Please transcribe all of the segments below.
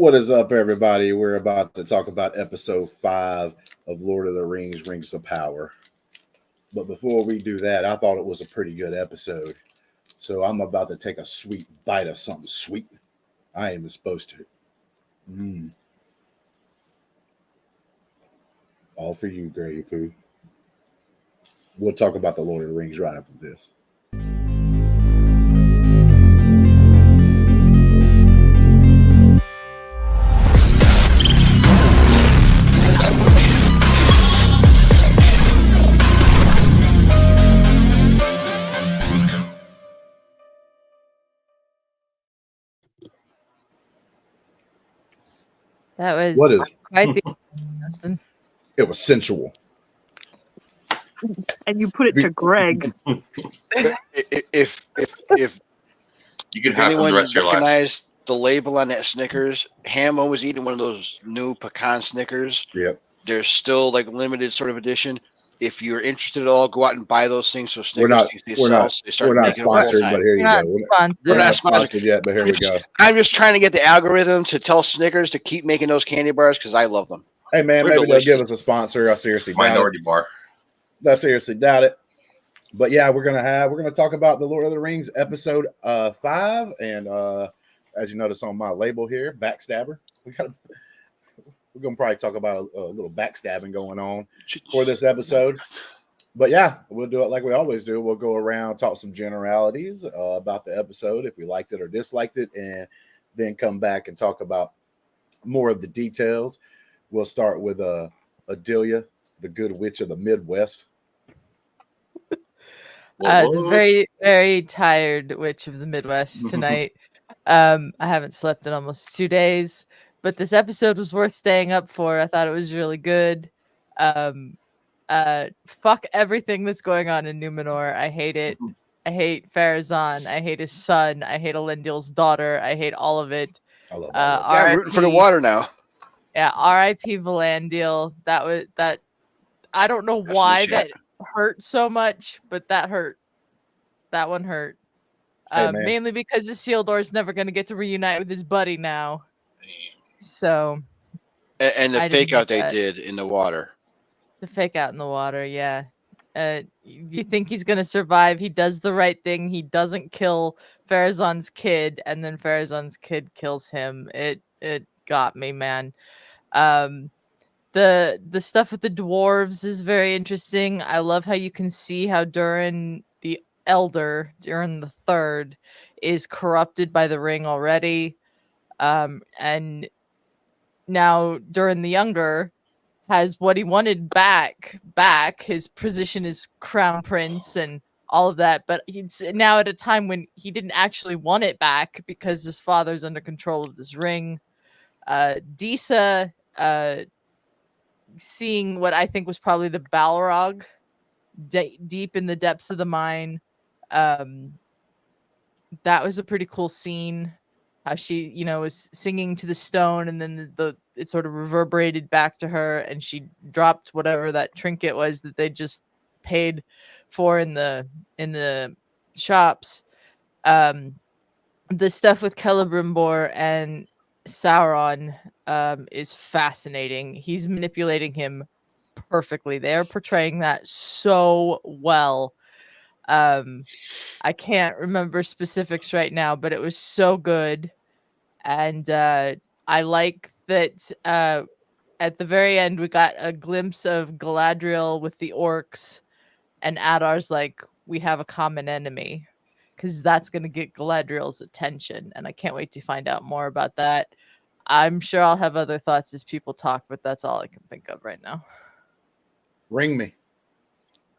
What is up, everybody? We're about to talk about episode 5 of Lord of the Rings, Rings of Power. But before we do that, I thought it was a pretty good episode. So I'm about to take a sweet bite of something sweet. I ain't even supposed to. All for you, Grey Poo. We'll talk about the Lord of the Rings right after this. That was What is quite the Justin. it? Was sensual. And you put it to Greg. If You can have it for anyone the rest of your life. recognized the label on that Snickers, Hambone was eating one of those new pecan Snickers. Yep. They're still like limited sort of edition. If you're interested at all, go out and buy those things. So We're not Snickers they sell, so they start making them all the sponsored, time. but here you You're not go. sponsored. We're We're not not sponsored yet, but here we go. I'm just trying to get the algorithm to tell Snickers to keep making those candy bars because I love them. Hey man, They're maybe they'll give delicious. us a sponsor. I seriously doubt it. Minority bar. I seriously doubt it. But yeah, we're gonna talk about the Lord of the Rings episode 5, and as you notice on my label here, backstabber. We're gonna probably talk about a little backstabbing going on for this episode. But yeah, we'll do it like we always do. We'll go around, talk some generalities about the episode, if we liked it or disliked it, and then come back and talk about more of the details. We'll start with Adelia, the good witch of the Midwest. The very, very tired witch of the Midwest tonight. I haven't slept in almost 2 days, but this episode was worth staying up for. I thought it was really good. Fuck everything that's going on in Numenor. I hate it. I hate Farazan. I hate his son. I hate Elendil's daughter. I hate all of it. I love Yeah, I'm rooting for the water now. Yeah, R.I.P. Valandil. That. I don't know That's why in the chat. that hurt so much, but that hurt. That one hurt. Hey, man. Mainly because Isildur's never going to get to reunite with his buddy now. So. And the I fake didn't out they like that. did in the water. The fake out in the water, yeah. You think he's gonna survive? He does the right thing. He doesn't kill Farazan's kid, and then Farazan's kid kills him. It got me, man. The stuff with the dwarves is very interesting. I love how you can see how Durin the Elder, Durin the Third, is corrupted by the ring already, and now Durin the Younger has what he wanted back his position as crown prince and all of that, but he's now at a time when he didn't actually want it back because his father's under control of this ring. Disa seeing what I think was probably the Balrog deep in the depths of the mine. That was a pretty cool scene. How she, was singing to the stone, and then it sort of reverberated back to her, and she dropped whatever that trinket was that they just paid for in the shops. The stuff with Celebrimbor and Sauron is fascinating. He's manipulating him perfectly. They are portraying that so well. I can't remember specifics right now, but it was so good. And I like that at the very end, we got a glimpse of Galadriel with the orcs, and Adar's like, we have a common enemy, because that's going to get Galadriel's attention. And I can't wait to find out more about that. I'm sure I'll have other thoughts as people talk, but that's all I can think of right now. Ring me.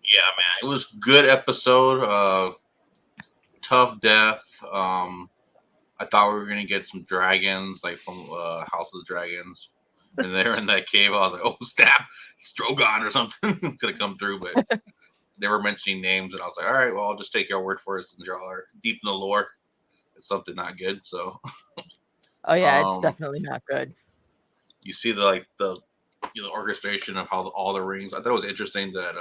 Yeah, man, it was a good episode. Tough death. I thought we were gonna get some dragons, like from House of the Dragons, and they're in that cave. I was like, "Oh, snap! It's Drogon or something. It's gonna come through." But they were mentioning names, and I was like, "All right, well, I'll just take your word for it since y'all are deep in the lore. It's something not good." So, Oh yeah, it's definitely not good. you see the orchestration of how all the rings. I thought it was interesting that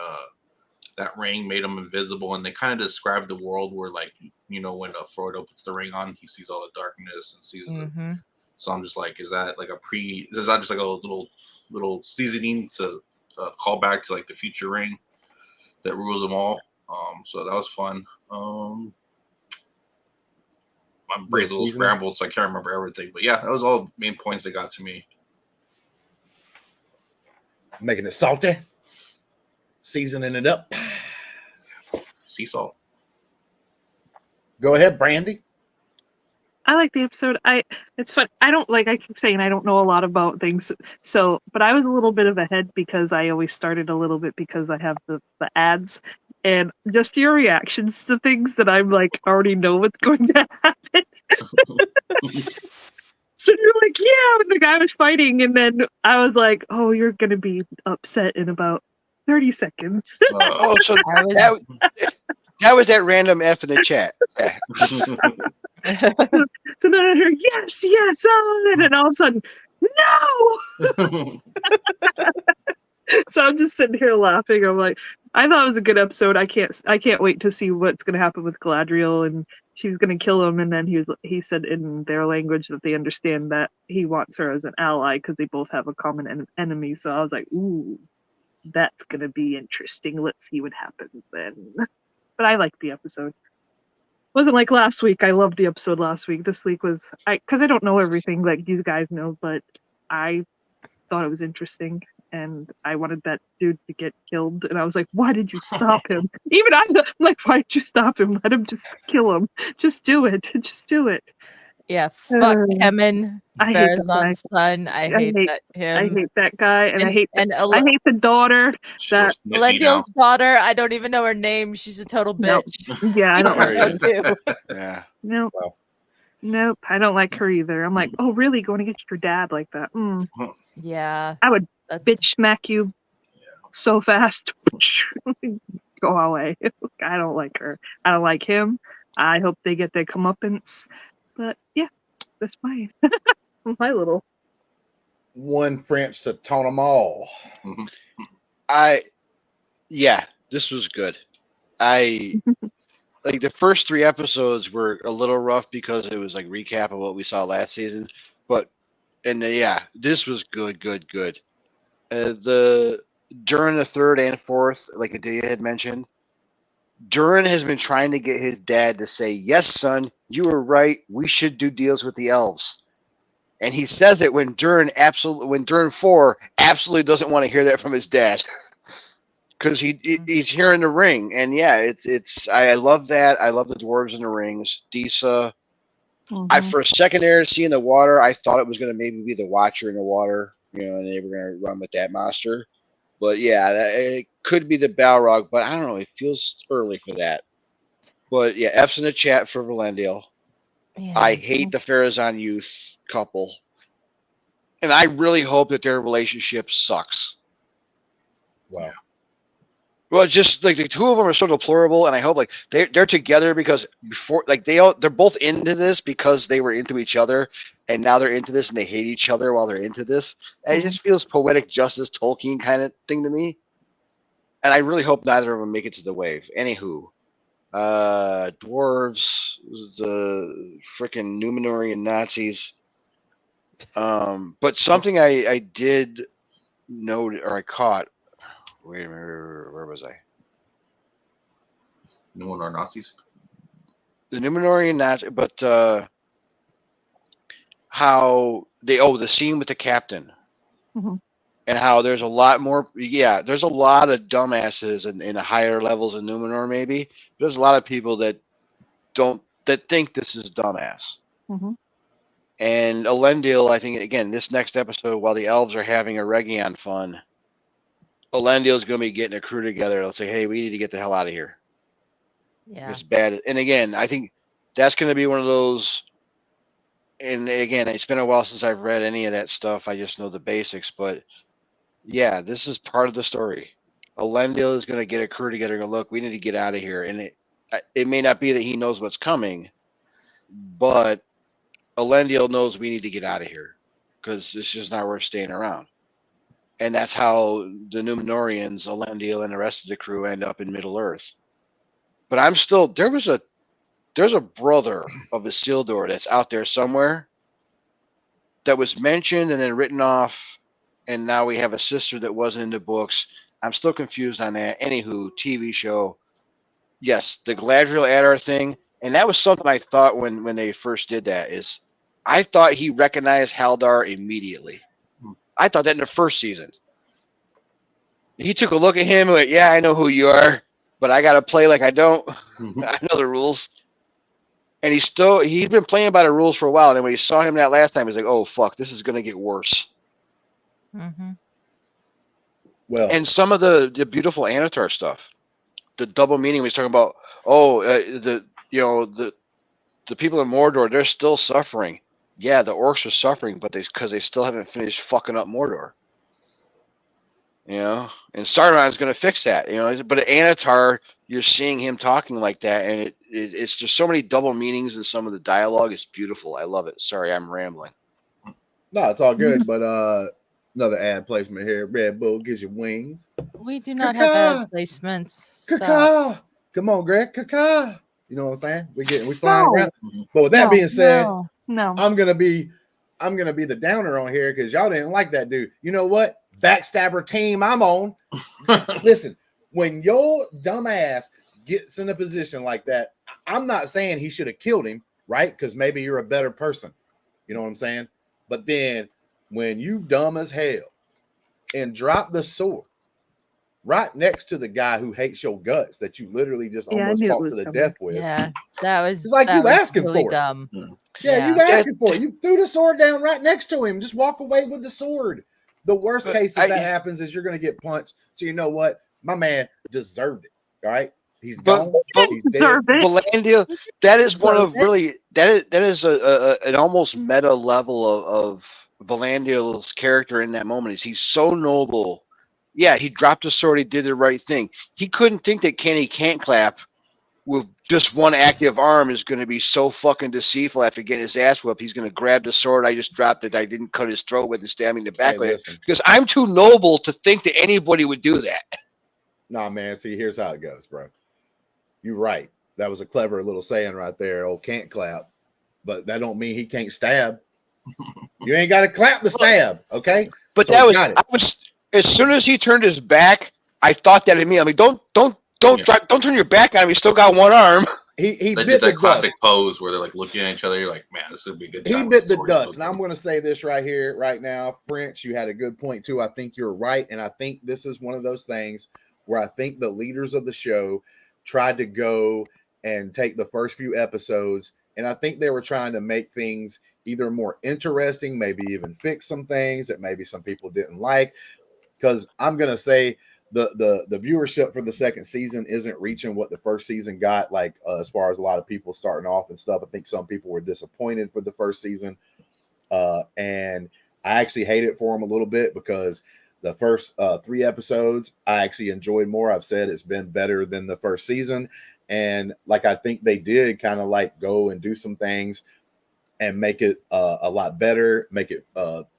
that ring made him invisible, and they kind of described the world where, like, when Frodo puts the ring on, he sees all the darkness and sees the So I'm just like, is that like is that just like a little seasoning to call back to like the future ring that rules them all? So that was fun. My brain's a little scrambled, so I can't remember everything. But yeah, that was all main points that got to me. Making it salty, seasoning it up. Sea salt. Go ahead, Brandi. I like the episode. It's fun. I keep saying I don't know a lot about things. But I was a little bit of ahead because I always started a little bit because I have the ads and just your reactions to things that I'm like already know what's going to happen. So you're like, yeah, when the guy was fighting, and then I was like, oh, you're gonna be upset in about 30 seconds. Oh, so that was that random F in the chat. Yeah. So then I heard yes, and then all of a sudden, no. So I'm just sitting here laughing. I'm like, I thought it was a good episode. I can't wait to see what's gonna happen with Galadriel, and she's gonna kill him. And then he said in their language that they understand that he wants her as an ally because they both have a common enemy. So I was like, ooh, that's gonna be interesting. Let's see what happens then. But I liked the episode. Wasn't like last week. I loved the episode last week. This week was because I don't know everything like you guys know, but I thought it was interesting, and I wanted that dude to get killed. And I was like, "Why did you stop him?" Even I'm like, "Why did you stop him? Let him just kill him. Just do it. Just do it." Yeah, fuck Kemen, I hate that guy. Farazan's son. I hate him. I hate that guy, and I hate I hate the daughter. That Elendil's daughter. I don't even know her name. She's a total bitch. Nope. Yeah, I don't like her. Yeah. Nope. Wow. Nope. I don't like her either. I'm like, oh, really? Going against your dad like that? Yeah. I would bitch smack you so fast. Go away. I don't like her. I don't like him. I hope they get their comeuppance. But yeah, that's my little one French to tone them all. This was good. Like the first 3 episodes were a little rough because it was like recap of what we saw last season, but this was good. During the 3rd and 4th, like Adelia had mentioned, Durin has been trying to get his dad to say, yes, son, you were right. We should do deals with the elves. And he says it when Durin 4 absolutely doesn't want to hear that from his dad. Because he's hearing the ring. And I love that. I love the dwarves in the rings. Disa. For a second there, seeing the water, I thought it was going to maybe be the Watcher in the water, and they were going to run with that monster. But yeah, it could be the Balrog, but I don't know. It feels early for that. But yeah, F's in the chat for Valendale. Yeah. I hate the Farazan youth couple. And I really hope that their relationship sucks. Wow. Well, just like the 2 of them are so deplorable, and I hope like they're together because before they're both into this because they were into each other, and now they're into this and they hate each other while they're into this. And it just feels poetic justice Tolkien kind of thing to me. And I really hope neither of them make it to the wave. Anywho, dwarves, the freaking Numenorian Nazis. But something I did note or I caught. Wait a minute, where was I? Numenor Nazis? The Numenorian Nazis, but how the scene with the captain. And how there's a lot more, there's a lot of dumbasses in the higher levels of Numenor maybe. There's a lot of people that think this is dumbass. And Elendil, I think, again, this next episode, while the elves are having a Region fun, Elendil's going to be getting a crew together. They'll say, hey, we need to get the hell out of here. Yeah. It's bad. And again, I think that's going to be one of those. And again, it's been a while since I've read any of that stuff. I just know the basics. But yeah, this is part of the story. Elendil is going to get a crew together and go, look, we need to get out of here. And it may not be that he knows what's coming, but Elendil knows we need to get out of here because it's just not worth staying around. And that's how the Numenorians, Elendil, and the rest of the crew end up in Middle Earth. But I'm still there's a brother of Isildur that's out there somewhere. that was mentioned and then written off, and now we have a sister that wasn't in the books. I'm still confused on that. Anywho, TV show. Yes, the Galadriel Adar thing, and that was something I thought when they first did that is, I thought he recognized Haldar immediately. I thought that in the first season. He took a look at him and went, "Yeah, I know who you are, but I got to play like I don't. I know the rules." And he's been playing by the rules for a while. And then when he saw him that last time, he's like, "Oh fuck, this is gonna get worse." Well, And some of the beautiful Anatar stuff, the double meaning, he's talking about, the people in Mordor, they're still suffering. Yeah, the orcs are suffering, but because they still haven't finished fucking up Mordor. And Sauron's going to fix that. But at Anatar, you're seeing him talking like that, and it's just so many double meanings in some of the dialogue. It's beautiful. I love it. Sorry, I'm rambling. No, it's all good. But another ad placement here. Red Bull gives you wings. We do not have ad placements. Stop. Caca. Come on, Greg. Caca. You know what I'm saying? We flying around. But with that being said, no, I'm gonna be the downer on here because y'all didn't like that dude. You know what? Backstabber team I'm on. Listen, when your dumbass gets in a position like that, I'm not saying he should have killed him, right? Because maybe you're a better person. You know what I'm saying? But then when you dumb as hell and drop the sword right next to the guy who hates your guts that you literally just almost fought to the death with. Yeah, that was it's like you asking really for dumb. it. Yeah, you asking for it. You threw the sword down right next to him. Just walk away with the sword. The worst case if that happens is you're going to get punched. So you know what? My man deserved it. All right, he's gone. He's dead. Valandia, that is one of really that is an almost meta level of Valandia's character in that moment. Is he's so noble. Yeah, he dropped his sword. He did the right thing. He couldn't think that Kenny can't clap with just one active arm is going to be so fucking deceitful after getting his ass whooped. He's going to grab the sword I just dropped that I didn't cut his throat with and stab me in the back with it. Because I'm too noble to think that anybody would do that. Nah, man. See, here's how it goes, bro. You're right. That was a clever little saying right there. Oh, can't clap. But that don't mean he can't stab. You ain't got to clap to stab, okay? But so I was as soon as he turned his back, I thought that in me. I mean, don't turn your back on him. He's still got one arm. He they bit did that the classic dust. pose where they're like looking at each other. You're like, man, this would be a good time. He bit the dust. And I'm going to say this right here, right now. French, you had a good point too. I think you're right. And I think this is one of those things where I think the leaders of the show tried to go and take the first few episodes. And I think they were trying to make things either more interesting, maybe even fix some things that maybe some people didn't like. Because I'm going to say the viewership for the second season isn't reaching what the first season got, like as far as a lot of people starting off and stuff. I think some people were disappointed for the first season. And I actually hate it for them a little bit because the first 3 episodes I actually enjoyed more. I've said it's been better than the first season. And like I think they did kind of like go and do some things and make it a lot better, make it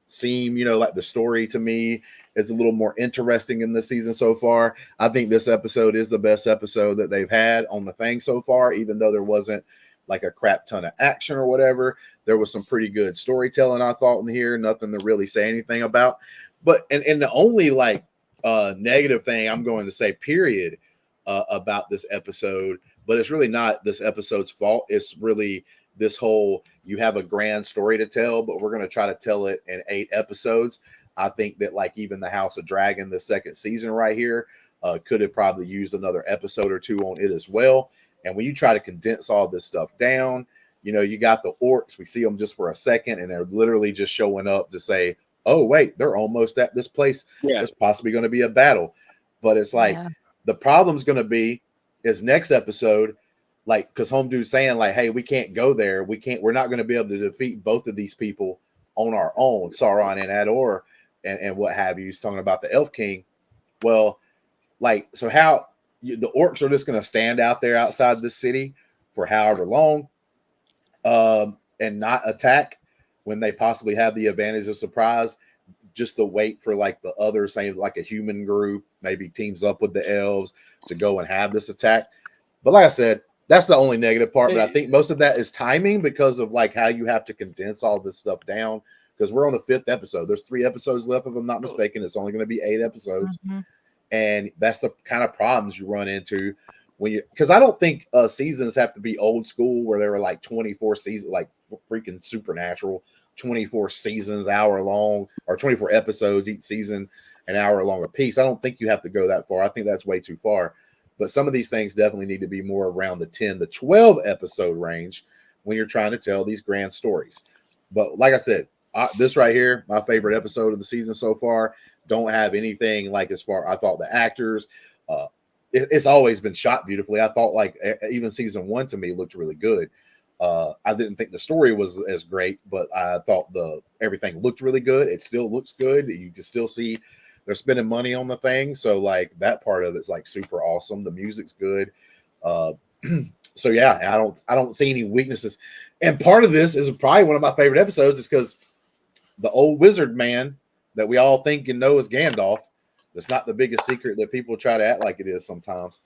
seem, like the story to me is a little more interesting in this season so far. I think this episode is the best episode that they've had on the thing so far, even though there wasn't like a crap ton of action or whatever. There was some pretty good storytelling, I thought, in here. Nothing to really say anything about. But and the only like negative thing I'm going to say, period, about this episode, but it's really not this episode's fault. It's really this whole, you have a grand story to tell, but we're going to try to tell it in 8 episodes. I think that like even the House of Dragon, the second season right here, could have probably used another episode or 2 on it as well. And when you try to condense all this stuff down, you got the orcs, we see them just for a second and they're literally just showing up to say, oh, wait, they're almost at this place. Yeah. There's possibly going to be a battle. But it's like, the problem's going to be is next episode, like, because Home Dude's saying like, hey, we can't go there. We're not going to be able to defeat both of these people on our own, Sauron and Ador and what have you. He's talking about the Elf King. Well, like, so how the orcs are just going to stand out there outside the city for however long and not attack when they possibly have the advantage of surprise, just to wait for like the other, say like a human group, maybe teams up with the elves to go and have this attack. But like I said, that's the only negative part. But I think most of that is timing because of like how you have to condense all this stuff down because we're on the 5th episode. There's 3 episodes left, if I'm not mistaken. It's only going to be 8 episodes. Mm-hmm. And that's the kind of problems you run into when you, because I don't think seasons have to be old school where there were like 24 seasons, like freaking Supernatural, 24 seasons, hour long, or 24 episodes each season, an hour long a piece. I don't think you have to go that far. I think that's way too far. But some of these things definitely need to be more around the 10 to 12 episode range when you're trying to tell these grand stories. But like I said, this right here, my favorite episode of the season so far. Don't have anything like as far. I thought the actors, it's always been shot beautifully. I thought like even season 1 to me looked really good. I didn't think the story was as great, but I thought everything looked really good. It still looks good. You can still see they're spending money on the thing. So like that part of it's like super awesome. The music's good. So yeah, I don't see any weaknesses. And part of this is probably one of my favorite episodes is because the old wizard man that we all think and know is Gandalf. That's not the biggest secret that people try to act like it is sometimes.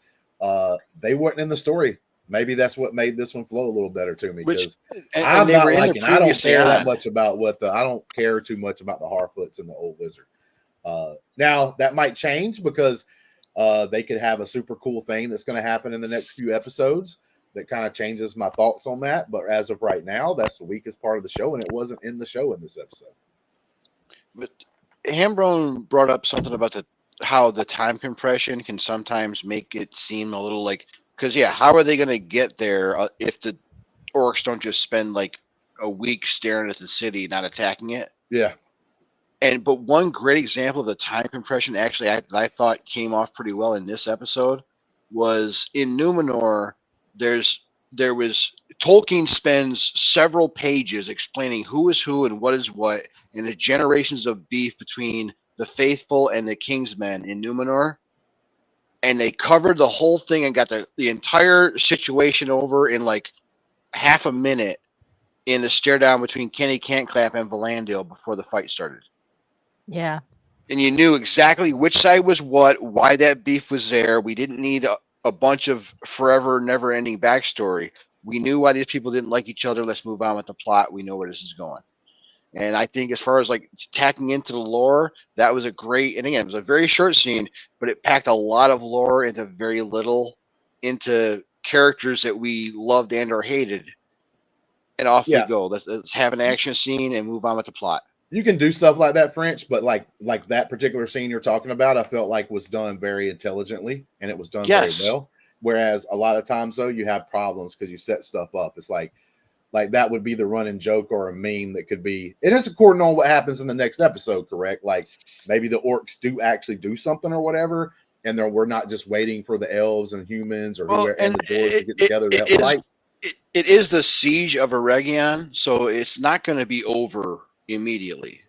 They weren't in the story. Maybe that's what made this one flow a little better to me because I'm not liking. I don't care that much about I don't care too much about the Harfoots and the old wizard. Now that might change because they could have a super cool thing that's going to happen in the next few episodes that kind of changes my thoughts on that. But as of right now, that's the weakest part of the show, and it wasn't in the show in this episode. But Hambone brought up something about how the time compression can sometimes make it seem a little like, because how are they going to get there if the orcs don't just spend like a week staring at the city, not attacking it? Yeah. But one great example of the time compression actually I thought came off pretty well in this episode was in Numenor. There was Tolkien spends several pages explaining who is who and what is what, and the generations of beef between the faithful and the Kingsmen in Numenor. And they covered the whole thing and got the entire situation over in like half a minute in the stare down between Kenny Cantclap and Valandil before the fight started. Yeah. And you knew exactly which side was what, why that beef was there. We didn't need a bunch of forever, never ending backstory. We knew why these people didn't like each other. Let's move on with the plot. We know where this is going. And I think as far as like tacking into the lore, that was a great, and again, it was a very short scene, but it packed a lot of lore into very little, into characters that we loved and or hated. And off we go. Let's have an action scene and move on with the plot. You can do stuff like that, French, but like that particular scene you're talking about, I felt like was done very intelligently and it was done very well. Whereas a lot of times though, you have problems because you set stuff up. It's like that would be the running joke or a meme that could be, it is according on what happens in the next episode, correct? Like maybe the orcs do actually do something or whatever, and we're not just waiting for the elves and humans or whoever and the dwarves to get together to help fight. It is the siege of Eregion, so it's not going to be over immediately.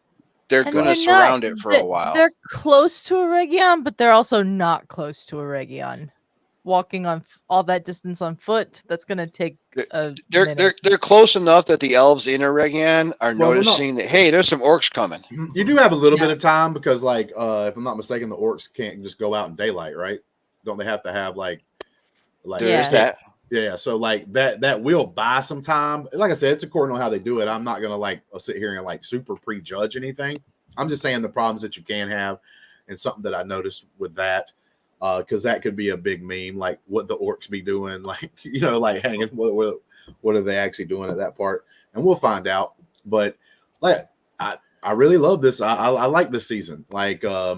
They're going to surround it for a while. They're close to Eregion, but they're also not close to Eregion. Walking on all that distance on foot, that's going to take a minute. They're close enough that the elves in Eregion are noticing that, hey, there's some orcs coming. You do have a little bit of time because, like, if I'm not mistaken, the orcs can't just go out in daylight, right? Don't they have to have like there is that. Yeah, so like that will buy some time. Like I said, it's according on how they do it. I'm not gonna like sit here and like super prejudge anything. I'm just saying the problems that you can have, and something that I noticed with that, because that could be a big meme, like what the orcs be doing, like like hanging. What are they actually doing at that part? And we'll find out. But like I really love this. I like this season. Like I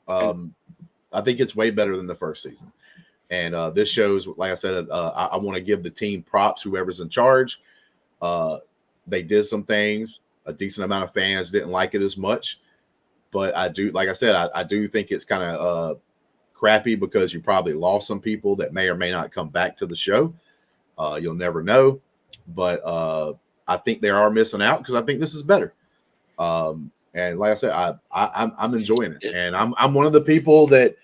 think it's way better than the first season. And this shows, like I said, I want to give the team props, whoever's in charge. They did some things. A decent amount of fans didn't like it as much. But I do, like I said, I do think it's kind of crappy because you probably lost some people that may or may not come back to the show. You'll never know. But I think they are missing out because I think this is better. And like I said, I'm enjoying it. And I'm one of the people that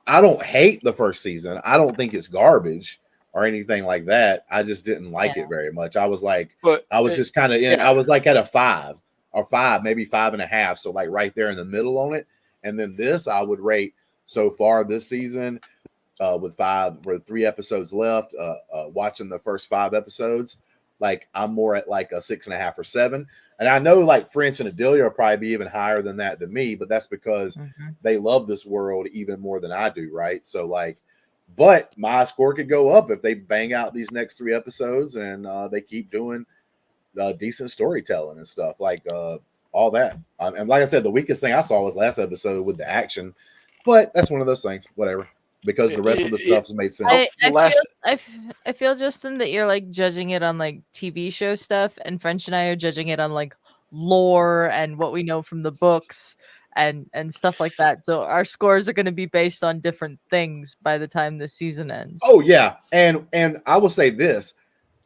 I don't hate the first season. I don't think it's garbage or anything like that. I just didn't like it very much. I was like, just kind of I was like at a 5 or 5, maybe 5.5. So like right there in the middle on it. And then this I would rate so far this season with 3 episodes left, watching the first 5 episodes like I'm more at like a 6.5 or 7. And I know like French and Adelia will probably be even higher than that than me, but that's because they love this world even more than I do, right? So like, but my score could go up if they bang out these next 3 episodes and they keep doing decent storytelling and stuff like all that. And like I said, the weakest thing I saw was last episode with the action, but that's one of those things, whatever, because the rest of the stuff's made sense. I feel, Justin, that you're like judging it on like TV show stuff, and French and I are judging it on like lore and what we know from the books and stuff like that. So our scores are going to be based on different things by the time the season ends. Oh yeah, and I will say this: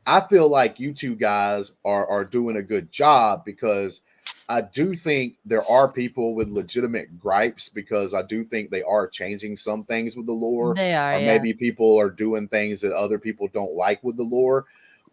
I feel like you two guys are doing a good job, because I do think there are people with legitimate gripes, because I do think they are changing some things with the lore. They are, or yeah. maybe people are doing things that other people don't like with the lore.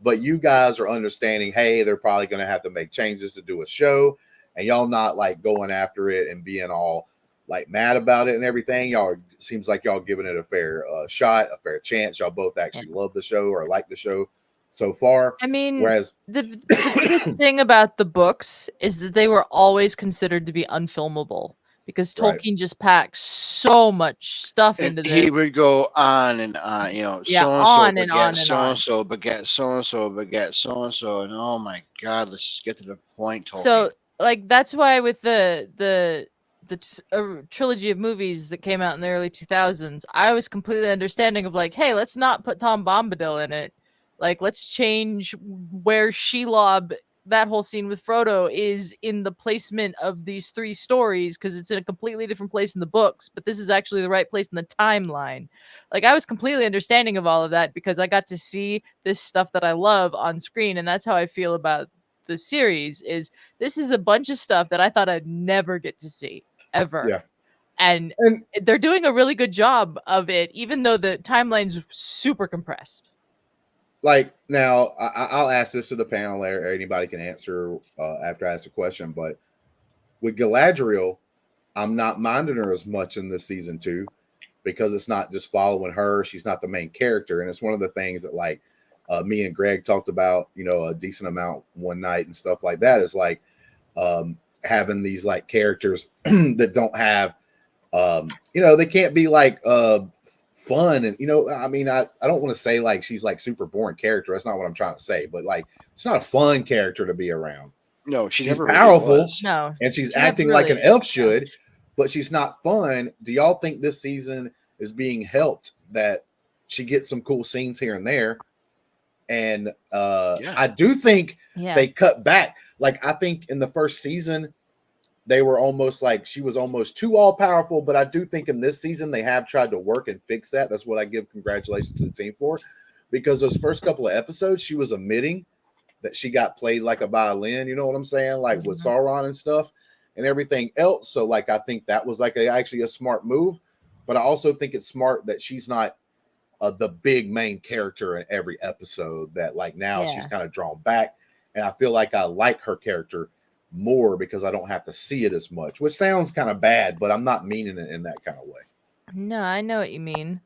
But you guys are understanding, hey, they're probably going to have to make changes to do a show, and y'all not like going after it and being all like mad about it and everything. Y'all seems like y'all giving it a fair shot, a fair chance. Y'all both actually love the show or like the show so far. I mean, whereas the biggest thing about the books is that they were always considered to be unfilmable, because Tolkien just packed so much stuff into this. He would go on and on, you know, Yeah, so-and-so on and beget on and so-and-so beget so-and-so beget so-and-so, and oh my God, let's just get to the point, Tolkien. So, like, that's why with the trilogy of movies that came out in the early 2000s, I was completely understanding of like, hey, let's not put Tom Bombadil in it. Like, let's change where Shelob, that whole scene with Frodo, is in the placement of these 3 stories, because it's in a completely different place in the books, but this is actually the right place in the timeline. Like, I was completely understanding of all of that, because I got to see this stuff that I love on screen, and that's how I feel about the series. Is this is a bunch of stuff that I thought I'd never get to see ever. Yeah. And they're doing a really good job of it, even though the timeline's super compressed. Like, now I'll ask this to the panel, or anybody can answer after I ask the question, but with Galadriel, I'm not minding her as much in this season 2, because it's not just following her. She's not the main character. And it's one of the things that like me and Greg talked about, you know, a decent amount one night and stuff like that, is like having these like characters that don't have, you know, they can't be like fun. And, you know, I mean, I don't want to say like she's like super boring character. That's not what I'm trying to say, but like, it's not a fun character to be around. No, she's never powerful. Really was. No, and she's acting like an elf should, but she's not fun. Do y'all think this season is being helped that she gets some cool scenes here and there? And I do think they cut back. Like, I think in the first season, they were almost like she was almost too all powerful. But I do think in this season, they have tried to work and fix that. That's what I give congratulations to the team for, because those first couple of episodes, she was admitting that she got played like a violin. You know what I'm saying? Like with Sauron and stuff and everything else. So like, I think that was like actually a smart move. But I also think it's smart that she's not the big main character in every episode, that like now she's kind of drawn back. And I feel like I like her character more because I don't have to see it as much, which sounds kind of bad, but I'm not meaning it in that kind of way. No, I know what you mean.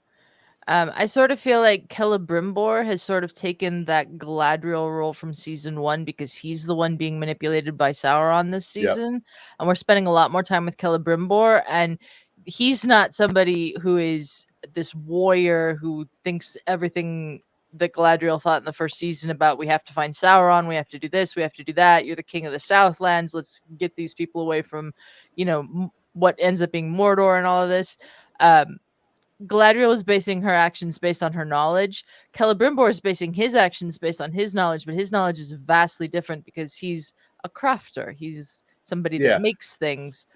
I sort of feel like Celebrimbor has sort of taken that Galadriel role from season 1, because he's the one being manipulated by Sauron this season. And we're spending a lot more time with Celebrimbor, and he's not somebody who is this warrior who thinks everything that Galadriel thought in the first season about, we have to find Sauron, we have to do this, we have to do that, you're the king of the Southlands, let's get these people away from, you know, what ends up being Mordor and all of this. Galadriel is basing her actions based on her knowledge. Celebrimbor is basing his actions based on his knowledge, but his knowledge is vastly different because he's a crafter. He's somebody that makes things.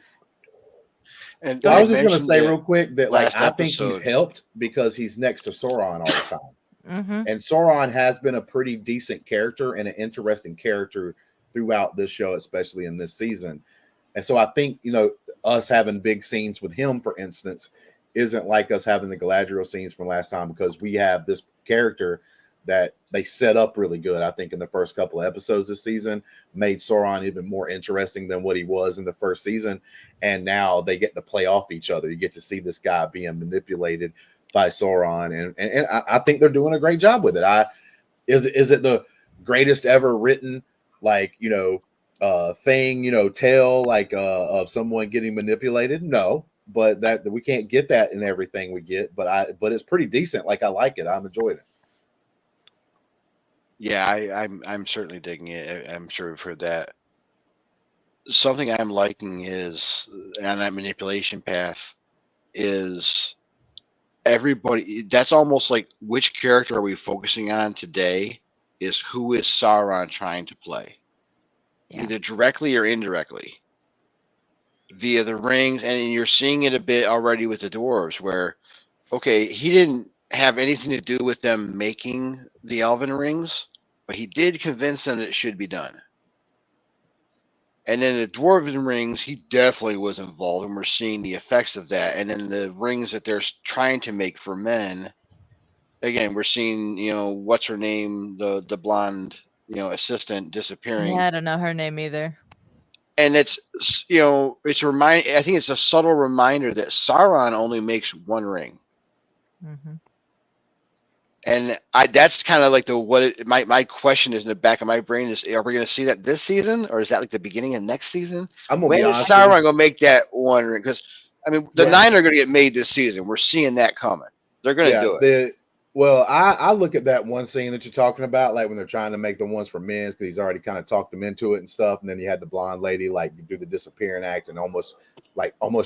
And I was just going to say real quick that like I think he's helped because he's next to Sauron all the time. And Sauron has been a pretty decent character and an interesting character throughout this show, especially in this season. And so I think, you know, us having big scenes with him, for instance, isn't like us having the Galadriel scenes from last time, because we have this character that they set up really good. I think in the first couple of episodes this season made Sauron even more interesting than what he was in the first season. And now they get to play off each other. You get to see this guy being manipulated by Sauron. And I think they're doing a great job with it. Is it the greatest ever written, like, thing, tale, like of someone getting manipulated. No, but that we can't get that in everything we get. But it's pretty decent. Like, I like it. I'm enjoying it. Yeah, I'm certainly digging it. I'm sure we've heard that. Something I'm liking is on that manipulation path is everybody. That's almost like, which character are we focusing on today? Is who is Sauron trying to play, either directly or indirectly, via the rings, and you're seeing it a bit already with the dwarves, where okay, he didn't have anything to do with them making the elven rings, but he did convince them that it should be done. And then the dwarven rings, he definitely was involved, and we're seeing the effects of that. And then the rings that they're trying to make for men, again, we're seeing, what's her name, the blonde, assistant disappearing. Yeah, I don't know her name either. And it's, it's I think it's a subtle reminder that Sauron only makes one ring. Mm-hmm. And that's kind of like my question is in the back of my brain is, are we going to see that this season, or is that like the beginning of next season? When is Sauron going to make that one ring? Because I mean, the 9 are going to get made this season. We're seeing that coming. They're going to do it. Well, I look at that one scene that you're talking about, like when they're trying to make the ones for men, because he's already kind of talked them into it and stuff. And then you had the blonde lady like do the disappearing act and almost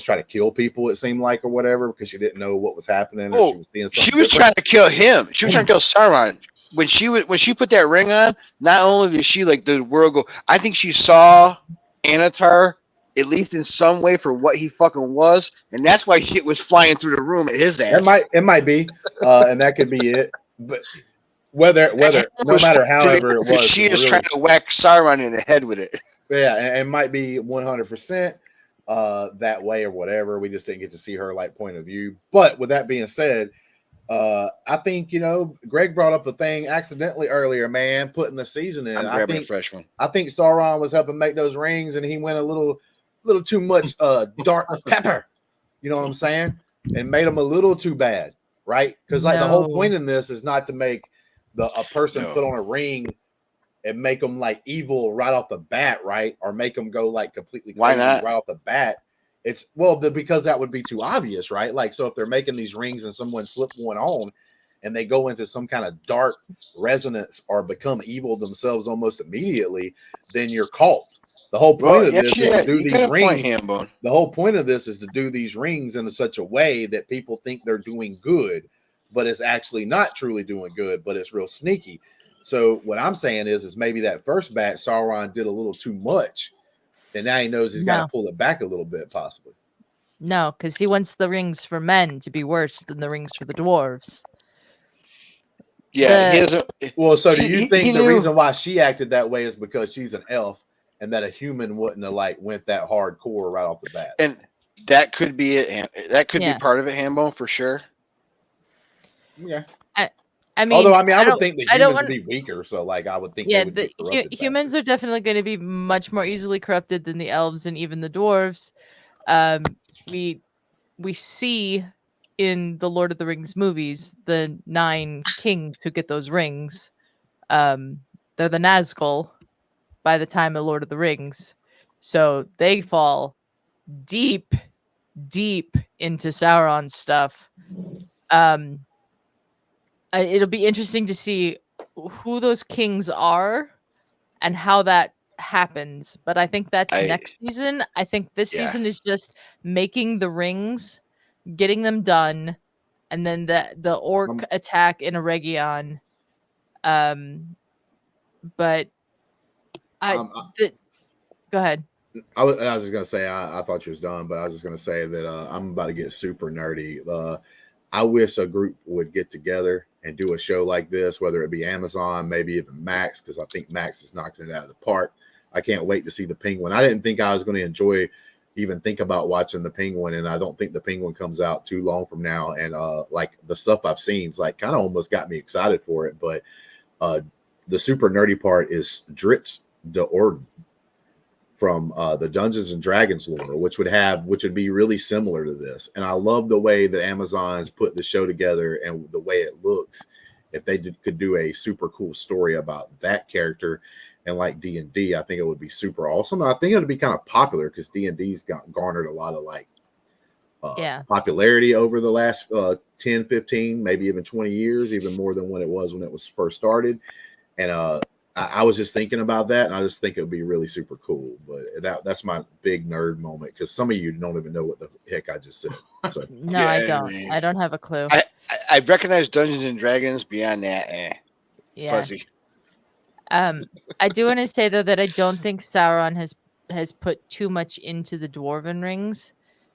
try to kill people, it seemed like, or whatever, because she didn't know what was happening. Oh, she was seeing something she was trying to kill him. She was trying to kill Sauron. When she put that ring on, not only did she like the world go, I think she saw Anatar, at least in some way, for what he fucking was, and that's why shit was flying through the room at his ass. It might be, and that could be it. But whether no matter however it was, she is really trying to whack Sauron in the head with it. Yeah, and it might be 100% that way or whatever. We just didn't get to see her like point of view. But with that being said, I think Greg brought up a thing accidentally earlier, man, putting the season in. I think a fresh one. I think Sauron was helping make those rings, and he went a little too much dark pepper, you know what I'm saying, and made them a little too bad, right? Because the whole point in this is not to make a person put on a ring and make them like evil right off the bat, right? Or make them go like completely crazy right off the bat. It's because that would be too obvious, right? Like, so if they're making these rings and someone slip one on and they go into some kind of dark resonance or become evil themselves almost immediately, then you're caught. The whole point of this is to do these rings. The whole point of this is to do these rings in such a way that people think they're doing good, but it's actually not truly doing good, but it's real sneaky. So what I'm saying is maybe that first batch Sauron did a little too much, and now he knows he's got to pull it back a little bit, possibly. No, because he wants the rings for men to be worse than the rings for the dwarves. Yeah. Well, so do you think the reason why she acted that way is because she's an elf, and that a human wouldn't have like went that hardcore right off the bat? And that could be it. That could be part of it, Hambone, for sure. Yeah. I mean, although I would think the humans would be weaker, so like I would think the humans are definitely going to be much more easily corrupted than the elves and even the dwarves. We see in the Lord of the Rings movies the 9 kings who get those rings. They're the Nazgul by the time of Lord of the Rings, so they fall deep into Sauron's stuff. It'll be interesting to see who those kings are and how that happens, but I think that's next season. I think this season is just making the rings, getting them done, and then the orc attack in Eregion. But go ahead. I was just gonna say I thought you was done, but I was just gonna say that I'm about to get super nerdy. I wish a group would get together and do a show like this, whether it be Amazon, maybe even Max, because I think Max is knocking it out of the park. I can't wait to see the Penguin. I didn't think I was going to even think about watching the Penguin, and I don't think the Penguin comes out too long from now. And like the stuff I've seen, it's like kind of almost got me excited for it. But the super nerdy part is Dritz de Orden from the Dungeons and Dragons lore, which would be really similar to this. And I love the way that Amazon's put the show together and the way it looks. if they could do a super cool story about that character and like D&D, I think it would be super awesome. I think it would be kind of popular because D&D's garnered a lot of like popularity over the last 10, 15, maybe even 20 years, even more than when it was first started. And I was just thinking about that, and I just think it would be really super cool. But that's my big nerd moment, because some of you don't even know what the heck I just said. So No, Yeah, I I don't. mean, I don't have a clue. I recognize Dungeons and Dragons. Beyond that, Yeah. fuzzy. I do want to say though that I don't think Sauron has put too much into the Dwarven rings,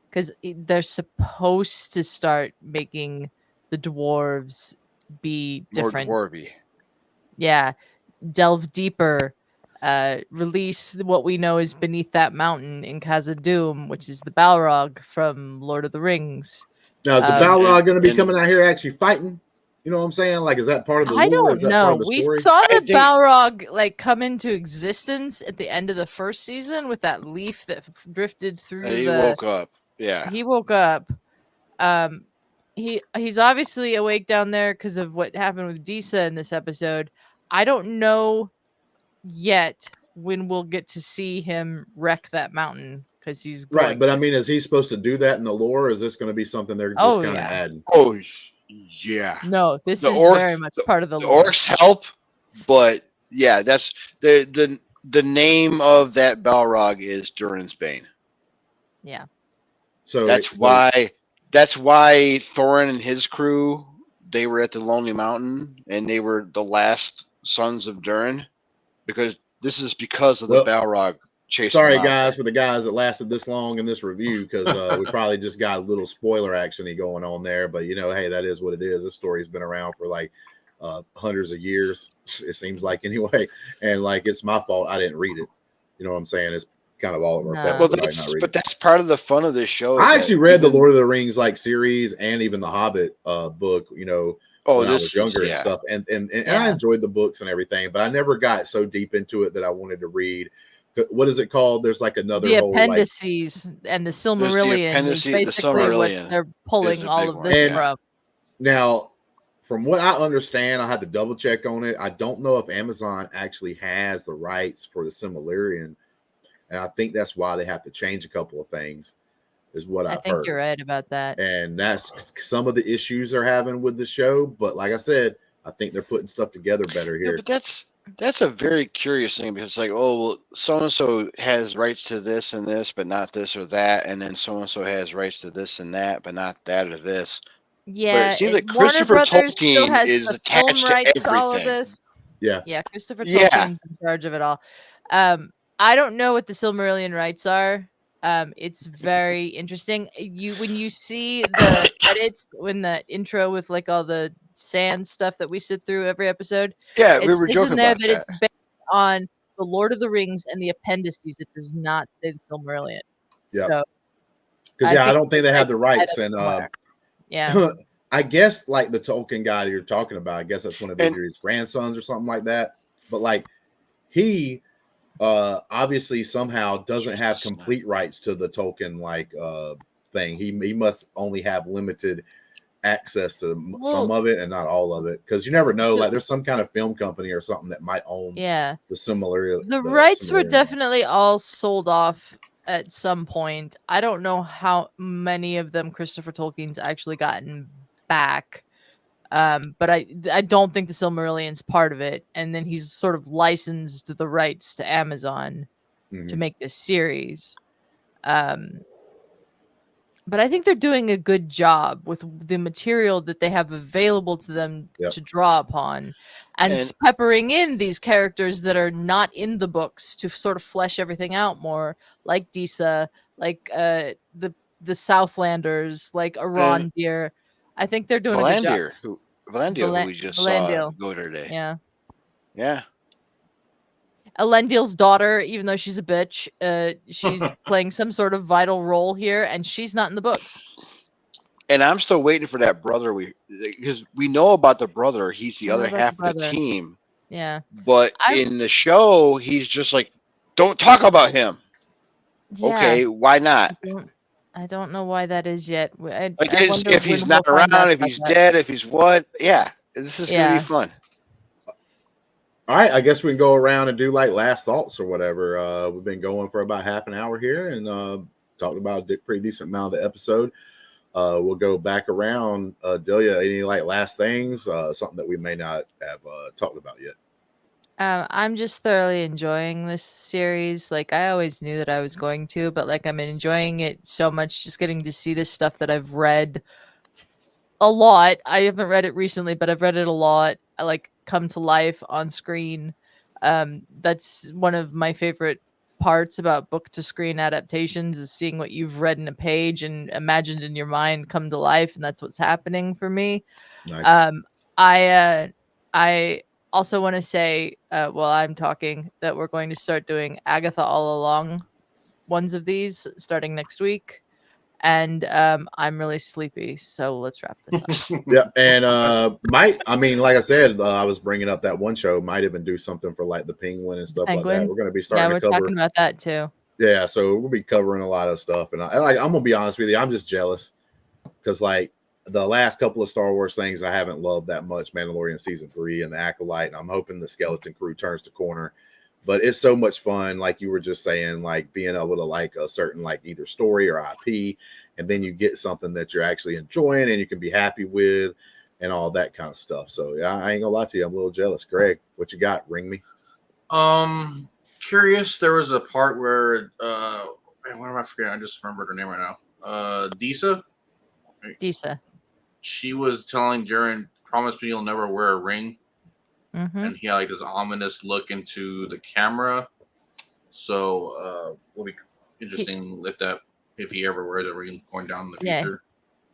because they're supposed to start making the dwarves be different. More dwarvy. Yeah, delve deeper. Release what we know is beneath that mountain in Khazad-dûm, which is the Balrog from Lord of the Rings. now, is the Um, Balrog going to be and- coming out here actually fighting? You know what I'm saying? Like, is that part of the lore? I don't Is that part know. of the We story? saw the I think- Balrog like come into existence at the end of the first season with that leaf that drifted through He the. woke up. Yeah. He woke up. He's obviously awake down there because of what happened with Disa in this episode. I don't know yet when we'll get to see him wreck that mountain, because he's going Right, but to. I mean, is he supposed to do that in the lore? Or is this going to be something they're just Oh, kind of yeah. adding? Oh, yeah. No, this The is very much part of the The lore. orcs help, but yeah, that's the name of that Balrog is Durin's Bane. Yeah. So That's why Thorin and his crew, they were at the Lonely Mountain and they were the last sons of Durin, because this is because of the Well, Balrog chasing sorry, them out. guys, for the guys that lasted this long in this review, because we probably just got a little spoiler action going on there. But hey, that is what it is. This story's been around for like hundreds of years, it seems like, anyway. And like, it's my fault I didn't read it. You know what I'm saying? It's kind of all of our No. fault. Well, for like not reading it. that's part of the fun of this show. I is actually that read the even- Lord of the Rings like series and even the Hobbit book, when I was younger and stuff. And I Yeah. enjoyed the books and everything, but I never got so deep into it that I wanted to read. What is it called? There's like another The whole like, appendices and the Silmarillion is appendices, the basically what Silmarillion they're is pulling the all big of one, this yeah. from. now, from what I understand, I had to double check on it. I don't know if Amazon actually has the rights for the Silmarillion, and I think that's why they have to change a couple of things, is what I I've think heard. you're right about that. And that's some of the issues they're having with the show. But like I said, I think they're putting stuff together better Yeah, here. but that's a very curious thing, because it's like, oh, well, so and so has rights to this and this, but not this or that, and then so and so has rights to this and that, but not that or this. Yeah, seems like Warner Christopher Brothers still Tolkien has is the attached film to rights to all of everything. this. Yeah. Yeah, Christopher Yeah. Tolkien's in charge of it all. I don't know what the Silmarillion rights are. It's very interesting. When you see the credits, when the intro with like all the sand stuff that we sit through every episode, Yeah, it we were says joking in there about that it's based on the Lord of the Rings and the appendices. It does not say the Silmarillion. Yep. So Because I think don't think they it's, have the like, rights. ahead And of somewhere. Yeah. I guess like the Tolkien guy that you're talking about, I guess that's one of And- his grandsons or something like that. But like he obviously somehow doesn't have complete rights to the Tolkien like thing. He must only have limited access to some of it and not all of it, because you never know. Like there's some kind of film company or something that might own Yeah. the similar. The rights were Silmarillion. definitely all sold off at some point. I don't know how many of them Christopher Tolkien's actually gotten back. But I don't think the Silmarillion's part of it. And then he's sort of licensed the rights to Amazon to make this series. But I think they're doing a good job with the material that they have available to them to draw upon, and peppering in these characters that are not in the books to sort of flesh everything out more, like Disa, like the Southlanders, like Arondir. I think they're doing a good job. Valandir, who we just saw go today. Yeah. Yeah. Elendil's daughter, even though she's a bitch, she's playing some sort of vital role here, and she's not in the books. And I'm still waiting for that brother. Because we know about the brother. He's the other half of the team. Yeah. But in the show, he's just like, don't talk about him. Yeah. Okay, why not? I don't know why that is yet. If he's not around, if he's dead, if he's what? Yeah. This is gonna be fun. All right, I guess we can go around and do like last thoughts or whatever. We've been going for about half an hour here and talked about a pretty decent amount of the episode. We'll go back around. Adelia, any like last things? Something that we may not have talked about yet. I'm just thoroughly enjoying this series. Like, I always knew that I was going to, but like, I'm enjoying it so much, just getting to see this stuff that I've read a lot. I haven't read it recently, but I've read it a lot. I like come to life on screen. That's one of my favorite parts about book to screen adaptations, is seeing what you've read in a page and imagined in your mind come to life, and that's what's happening for me. Nice. I also want to say, while I'm talking, that we're going to start doing Agatha All Along ones of these starting next week. And I'm really sleepy, so let's wrap this up. Yeah, and I mean, like I said, I was bringing up that one show might even do something for like the Penguin and stuff like that. We're going to be starting we're to cover. talking about that too. Yeah, so we'll be covering a lot of stuff, and I'm gonna be honest with you, I'm just jealous because like the last couple of Star Wars things I haven't loved that much, Mandalorian season 3 and the Acolyte, and I'm hoping the Skeleton Crew turns the corner. But it's so much fun, like you were just saying, like being able to like a certain like either story or IP, and then you get something that you're actually enjoying and you can be happy with and all that kind of stuff. So yeah, I ain't gonna lie to you, I'm a little jealous. Greg, what you got? Ring me. Curious. There was a part where what am I forgetting? I just remembered her name right now. Disa. Disa. She was telling Jaren, "Promise me you'll never wear a ring." And he had like this ominous look into the camera. So will be interesting if he ever wears a ring going down in the future.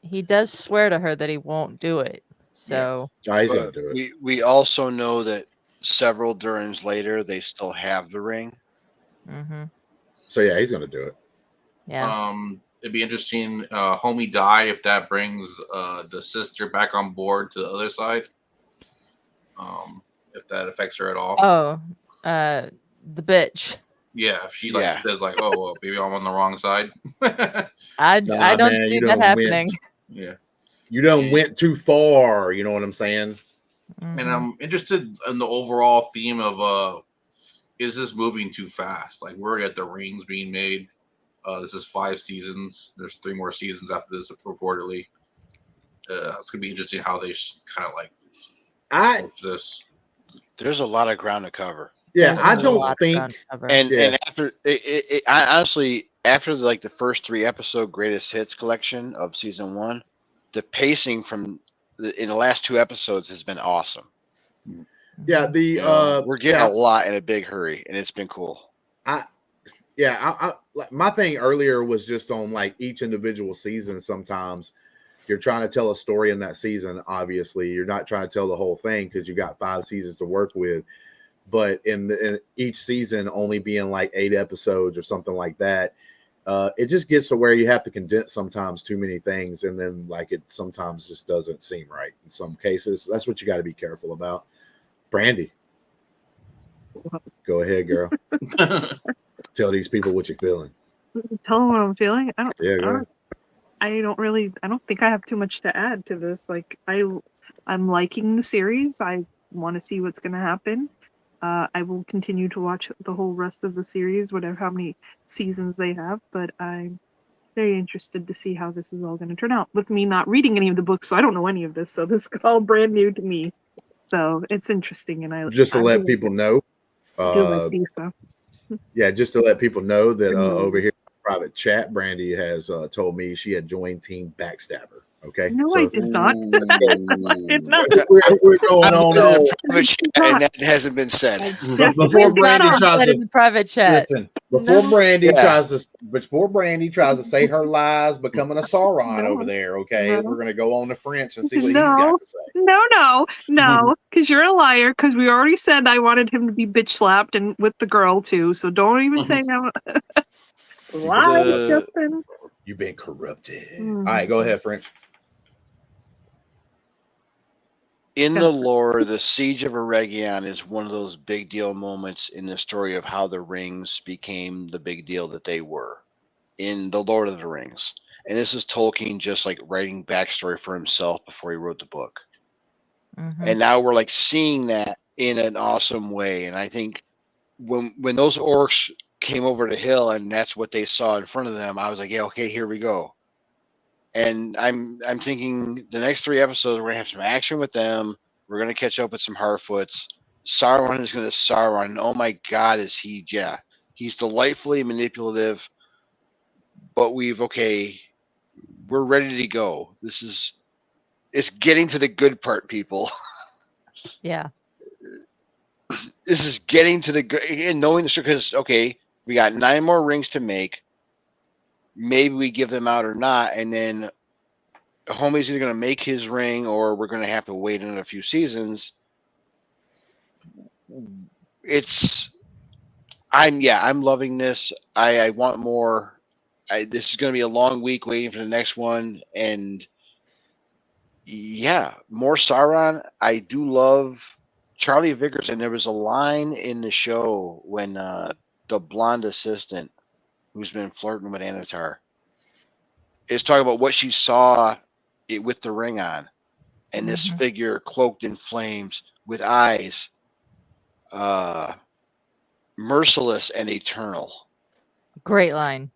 He does swear to her that he won't do it. So he's gonna do it. We also know that several Durans later they still have the ring. So yeah, he's gonna do it. Yeah. It'd be interesting. Homie died, if that brings the sister back on board to the other side. If that affects her at all. Oh, the bitch. Yeah, if she says like, "Oh, well, maybe I'm on the wrong side." I don't see that happening. Yeah, you don't went too far. You know what I'm saying? And I'm interested in the overall theme of is this moving too fast? Like, we're at the rings being made. This is 5 seasons. There's 3 more seasons after this, reportedly. It's gonna be interesting how they kind of like this. There's a lot of ground to cover. Yeah, I don't think, and after I honestly, after like the first 3 episode greatest hits collection of season 1, the pacing in the last 2 episodes has been awesome. Yeah, we're getting a lot in a big hurry, and it's been cool. My thing earlier was just on like each individual season. Sometimes you're trying to tell a story in that season. Obviously, you're not trying to tell the whole thing because you got 5 seasons to work with. But in each season only being like 8 episodes or something like that, it just gets to where you have to condense sometimes too many things, and then like it sometimes just doesn't seem right in some cases. That's what you got to be careful about. Brandi, go ahead, girl. Tell these people what you're feeling. Tell them what I'm feeling. I don't think I have too much to add to this. Like I'm liking the series. I want to see what's going to happen. I will continue to watch the whole rest of the series, how many seasons they have, but I'm very interested to see how this is all going to turn out. With me not reading any of the books, so I don't know any of this, so this is all brand new to me. So it's interesting, and just to let people know. Yeah, just to let people know that over here in the private chat, Brandi has told me she had joined Team Backstabber. Okay. No, I did not. We're going on. And that hasn't been said. Before Brandi tries to in the private chat. Listen, before Brandi tries to say her lies, becoming a Sauron over there. Okay, we're gonna go on to French and see what he's got to say. No, because you're a liar. Because we already said I wanted him to be bitch slapped and with the girl too. So don't even say no. Lie, Justin. You've been corrupted. All right, go ahead, French. In the lore, the Siege of Eregion is one of those big deal moments in the story of how the rings became the big deal that they were in the Lord of the Rings. And this is Tolkien just like writing backstory for himself before he wrote the book. And now we're like seeing that in an awesome way. And I think when those orcs came over the hill and that's what they saw in front of them, I was like, yeah, okay, here we go. And I'm thinking the next 3 episodes, we're gonna have some action with them. We're gonna catch up with some Harfoots. Sauron is gonna Sauron. And oh my God, is he? Yeah, he's delightfully manipulative. But we're ready to go. It's getting to the good part, people. Yeah. This is getting to the good, and knowing the story, because we got 9 more rings to make. Maybe we give them out or not, and then homie's either going to make his ring or we're going to have to wait another few seasons. I'm loving this. I want more. This is going to be a long week waiting for the next one, and yeah, more Sauron. I do love Charlie Vickers, and there was a line in the show when the blonde assistant who's been flirting with Anatar is talking about what she saw with the ring on, and this figure cloaked in flames with eyes, merciless and eternal. Great line.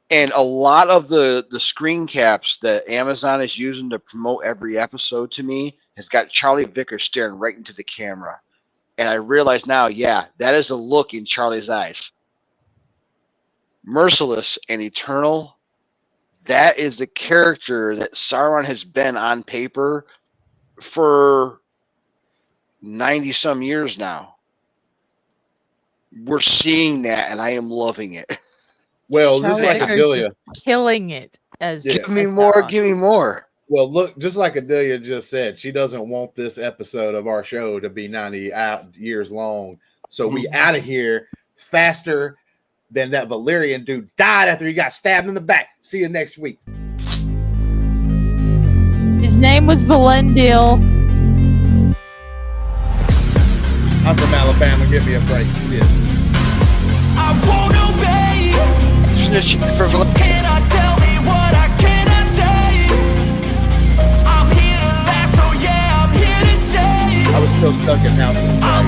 And a lot of the screen caps that Amazon is using to promote every episode to me has got Charlie Vickers staring right into the camera. And I realize now, yeah, that is the look in Charlie's eyes. Merciless and eternal. That is the character that Sauron has been on paper for 90-some years now. We're seeing that, and I am loving it. Well, Charlie just like Vickers Adelia, is killing it as Give me as more, Sauron. give me more. well, look, just like Adelia just said, she doesn't want this episode of our show to be 90 years long. So we out of here faster than that Valyrian dude died after he got stabbed in the back. See you next week. His name was Valendil. I'm from Alabama. Give me a break. Yeah. I won't obey. For Cannot tell me what I cannot say. I'm here to last, so yeah, I'm here to stay. I was still stuck in house. I'm